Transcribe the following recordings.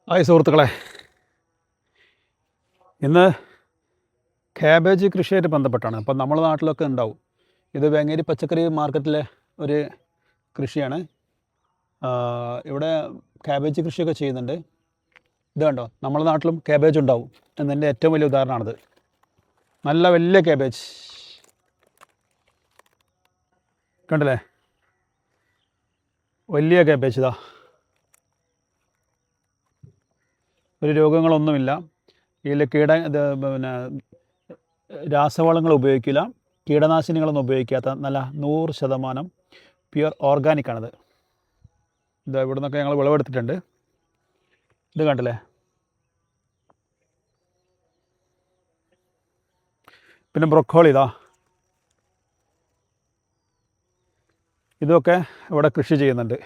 Hi സുഹൃത്തുക്കളെ, ഇന്ന് cabbage കൃഷിയായിട്ട് ബന്ധപ്പെട്ടാണ്. അപ്പം നമ്മുടെ നാട്ടിലൊക്കെ ഉണ്ടാവും. ഇത് വെങ്ങേരി പച്ചക്കറി മാർക്കറ്റിലെ ഒരു കൃഷിയാണ്. ഇവിടെ ക്യാബേജ് കൃഷിയൊക്കെ ചെയ്യുന്നുണ്ട്. ഇത് കണ്ടോ, നമ്മുടെ നാട്ടിലും ക്യാബേജ് ഉണ്ടാവും എന്നതിൻ്റെ ഏറ്റവും വലിയ ഉദാഹരണമാണിത്. നല്ല വലിയ ക്യാബേജ് കണ്ടില്ലേ, വലിയ ക്യാബേജ്. ഇതാ, ഒരു രോഗങ്ങളൊന്നുമില്ല. ഇതിൽ പിന്നെ രാസവളങ്ങൾ ഉപയോഗിക്കില്ല, കീടനാശിനികളൊന്നും ഉപയോഗിക്കാത്ത നല്ല 100% പ്യുവർ ഓർഗാനിക്കാണിത്. ഇത് ഇവിടെ നിന്നൊക്കെ ഞങ്ങൾ വിളവെടുത്തിട്ടുണ്ട്. ഇത് കണ്ടില്ലേ, പിന്നെ ബ്രൊക്കോളി. ഇതൊക്കെ ഇവിടെ കൃഷി ചെയ്യുന്നുണ്ട്.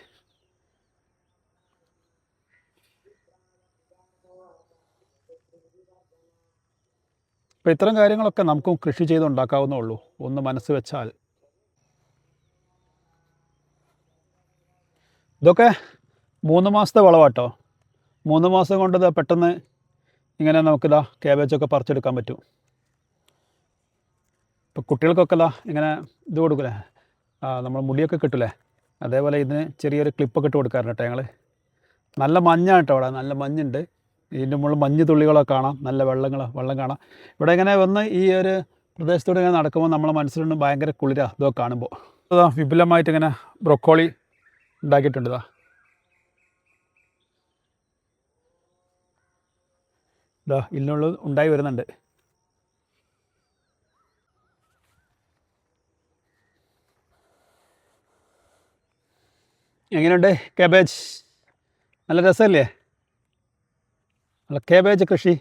അപ്പോൾ ഇത്തരം കാര്യങ്ങളൊക്കെ നമുക്കും കൃഷി ചെയ്തുണ്ടാക്കാവുന്നേ ഉള്ളൂ, ഒന്ന് മനസ്സ് വെച്ചാൽ. ഇതൊക്കെ 3 മാസത്തെ വിളവാട്ടോ. 3 മാസം കൊണ്ട് പെട്ടെന്ന് ഇങ്ങനെ നമുക്കിതാ ക്യാബേജൊക്കെ പറിച്ചെടുക്കാൻ പറ്റും. ഇപ്പോൾ കുട്ടികൾക്കൊക്കെ ഇങ്ങനെ ഇത് കൊടുക്കില്ലേ, നമ്മൾ മുടിയൊക്കെ കിട്ടില്ലേ, അതേപോലെ ഇതിന് ചെറിയൊരു ക്ലിപ്പൊക്കെ ഇട്ട് കൊടുക്കാറുണ്ട് കേട്ടോ ഞങ്ങൾ. നല്ല മഞ്ഞാണ് കേട്ടോ, അവിടെ നല്ല മഞ്ഞുണ്ട്. ഇതിൻ്റെ മുകളിൽ മഞ്ഞ് തുള്ളികളൊക്കെ കാണാം, നല്ല വെള്ളം കാണാം. ഇവിടെ ഇങ്ങനെ വന്ന് ഈ ഒരു പ്രദേശത്തൂടെ ഇങ്ങനെ നടക്കുമ്പോൾ നമ്മളെ മനസ്സിലുണ്ട് ഭയങ്കര കുളിരാണ് ഇതൊക്കെ കാണുമ്പോൾ. വിപുലമായിട്ട് ഇങ്ങനെ ബ്രൊക്കോളി ഉണ്ടാക്കിയിട്ടുണ്ട്. ഇതിനുള്ളത് ഉണ്ടായി വരുന്നുണ്ട്. എങ്ങനെയുണ്ട് ക്യാബേജ്? നല്ല രസമല്ലേ, നല്ല ക്യാബേജ് കൃഷി.